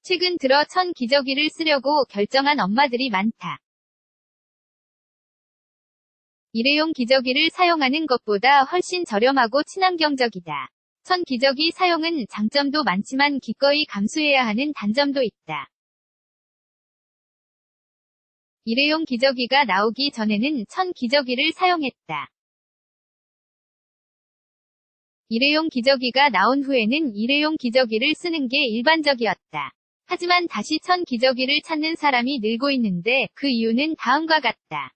최근 들어 천 기저귀를 쓰려고 결정한 엄마들이 많다. 일회용 기저귀를 사용하는 것보다 훨씬 저렴하고 친환경적이다. 천 기저귀 사용은 장점도 많지만 기꺼이 감수해야 하는 단점도 있다. 일회용 기저귀가 나오기 전에는 천 기저귀를 사용했다. 일회용 기저귀가 나온 후에는 일회용 기저귀를 쓰는 게 일반적이었다. 하지만 다시 천 기저귀를 찾는 사람이 늘고 있는데 그 이유는 다음과 같다.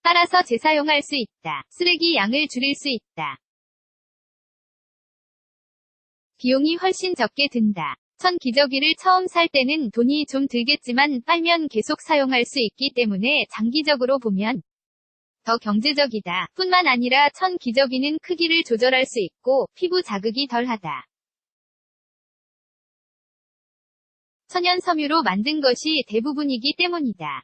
따라서 재사용할 수 있다. 쓰레기 양을 줄일 수 있다. 비용이 훨씬 적게 든다. 천 기저귀를 처음 살 때는 돈이 좀 들겠지만 빨면 계속 사용할 수 있기 때문에 장기적으로 보면 더 경제적이다. 뿐만 아니라 천 기저귀는 크기를 조절할 수 있고 피부 자극이 덜하다. 천연 섬유로 만든 것이 대부분이기 때문이다.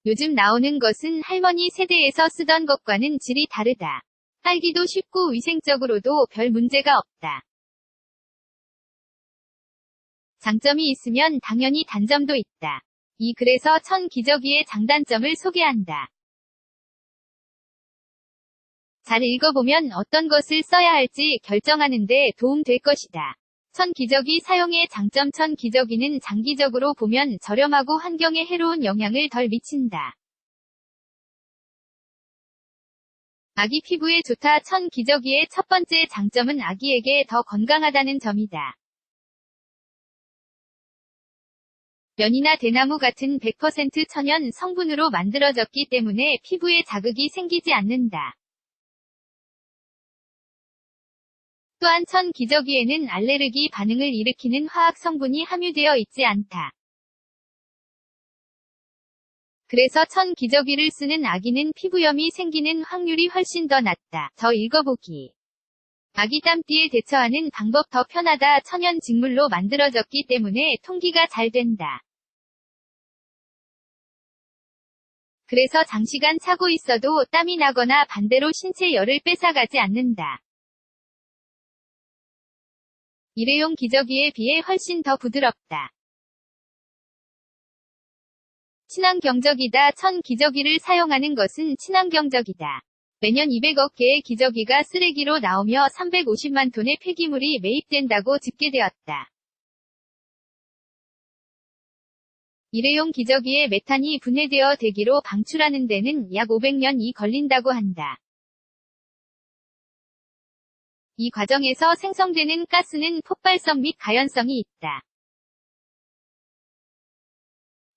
요즘 나오는 것은 할머니 세대에서 쓰던 것과는 질이 다르다. 빨기도 쉽고 위생적으로도 별 문제가 없다. 장점이 있으면 당연히 단점도 있다. 이 글에서 천 기저귀의 장단점을 소개한다. 잘 읽어보면 어떤 것을 써야 할지 결정하는 데 도움 될 것이다. 천 기저귀 사용의 장점. 천 기저귀는 장기적으로 보면 저렴하고 환경에 해로운 영향을 덜 미친다. 아기 피부에 좋다. 천 기저귀의 첫 번째 장점은 아기에게 더 건강하다는 점이다. 면이나 대나무 같은 100% 천연 성분으로 만들어졌기 때문에 피부에 자극이 생기지 않는다. 또한 천 기저귀에는 알레르기 반응을 일으키는 화학 성분이 함유되어 있지 않다. 그래서 천 기저귀를 쓰는 아기는 피부염이 생기는 확률이 훨씬 더 낮다. 더 읽어보기. 아기 땀띠에 대처하는 방법. 더 편하다. 천연 직물로 만들어졌기 때문에 통기가 잘 된다. 그래서 장시간 차고 있어도 땀이 나거나 반대로 신체 열을 뺏어가지 않는다. 일회용 기저귀에 비해 훨씬 더 부드럽다. 친환경적이다. 천 기저귀를 사용하는 것은 친환경적이다. 매년 200억 개의 기저귀가 쓰레기로 나오며 350만 톤의 폐기물이 매입된다고 집계되었다. 일회용 기저귀에 메탄이 분해되어 대기로 방출하는 데는 약 500년이 걸린다고 한다. 이 과정에서 생성되는 가스는 폭발성 및 가연성이 있다.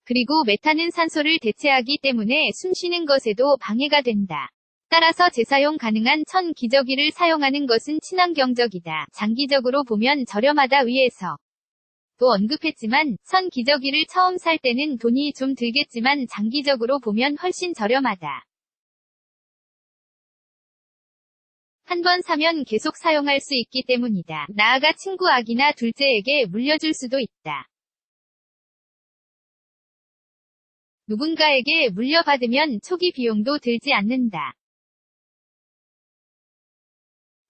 그리고 메탄은 산소를 대체하기 때문에 숨쉬는 것에도 방해가 된다. 따라서 재사용 가능한 천 기저귀를 사용하는 것은 친환경적이다. 장기적으로 보면 저렴하다. 위에서 또 언급했지만 천 기저귀를 처음 살 때는 돈이 좀 들겠지만 장기적으로 보면 훨씬 저렴하다. 한 번 사면 계속 사용할 수 있기 때문이다. 나아가 친구 아기나 둘째에게 물려줄 수도 있다. 누군가에게 물려받으면 초기 비용도 들지 않는다.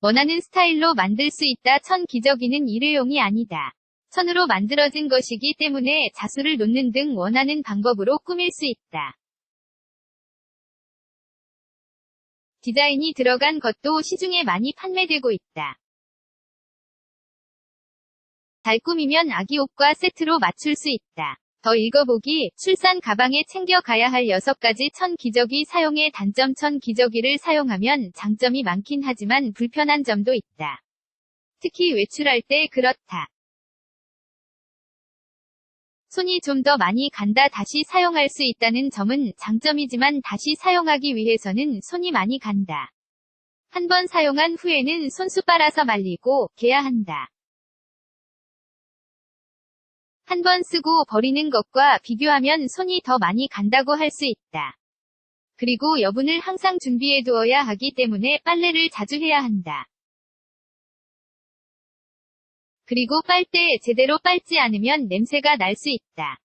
원하는 스타일로 만들 수 있다. 천 기저귀는 일회용이 아니다. 천으로 만들어진 것이기 때문에 자수를 놓는 등 원하는 방법으로 꾸밀 수 있다. 디자인이 들어간 것도 시중에 많이 판매되고 있다. 잘 꾸미면 아기 옷과 세트로 맞출 수 있다. 더 읽어보기. 출산 가방에 챙겨가야 할 6가지 천 기저귀 사용의 단점. 천 기저귀를 사용하면 장점이 많긴 하지만 불편한 점도 있다. 특히 외출할 때 그렇다. 손이 좀 더 많이 간다. 다시 사용할 수 있다는 점은 장점이지만 다시 사용하기 위해서는 손이 많이 간다. 한 번 사용한 후에는 손수 빨아서 말리고 개야 한다. 한 번 쓰고 버리는 것과 비교하면 손이 더 많이 간다고 할 수 있다. 그리고 여분을 항상 준비해 두어야 하기 때문에 빨래를 자주 해야 한다. 그리고 빨 때 제대로 빨지 않으면 냄새가 날 수 있다.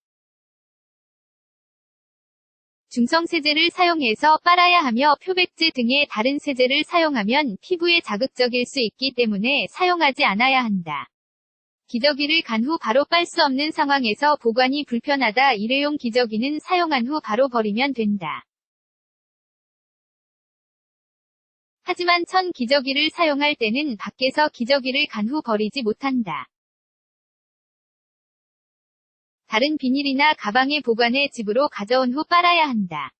중성 세제를 사용해서 빨아야 하며 표백제 등의 다른 세제를 사용하면 피부에 자극적일 수 있기 때문에 사용하지 않아야 한다. 기저귀를 간 후 바로 빨 수 없는 상황에서 보관이 불편하다. 일회용 기저귀는 사용한 후 바로 버리면 된다. 하지만 천 기저귀를 사용할 때는 밖에서 기저귀를 간 후 버리지 못한다. 다른 비닐이나 가방에 보관해 집으로 가져온 후 빨아야 한다.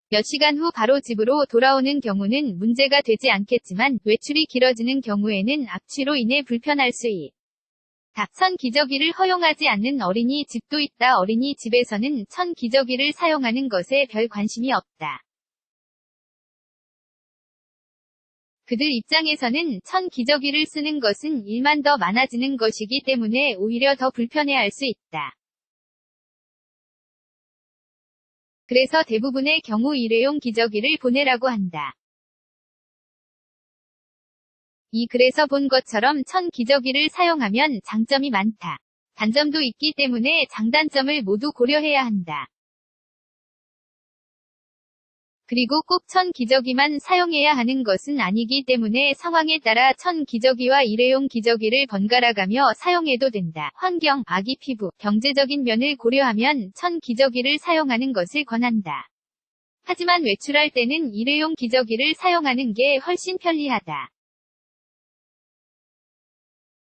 몇 시간 후 바로 집으로 돌아오는 경우는 문제가 되지 않겠지만 외출이 길어지는 경우에는 악취로 인해 불편할 수 있다. 천 기저귀를 허용하지 않는 어린이집도 있다. 어린이집에서는 천 기저귀를 사용하는 것에 별 관심이 없다. 그들 입장에서는 천 기저귀를 쓰는 것은 일만 더 많아지는 것이기 때문에 오히려 더 불편해할 수 있다. 그래서 대부분의 경우 일회용 기저귀를 보내라고 한다. 그래서 본 것처럼 천 기저귀를 사용하면 장점이 많다. 단점도 있기 때문에 장단점을 모두 고려해야 한다. 그리고 꼭 천 기저귀만 사용해야 하는 것은 아니기 때문에 상황에 따라 천 기저귀와 일회용 기저귀를 번갈아가며 사용해도 된다. 환경, 아기 피부, 경제적인 면을 고려하면 천 기저귀를 사용하는 것을 권한다. 하지만 외출할 때는 일회용 기저귀를 사용하는 게 훨씬 편리하다.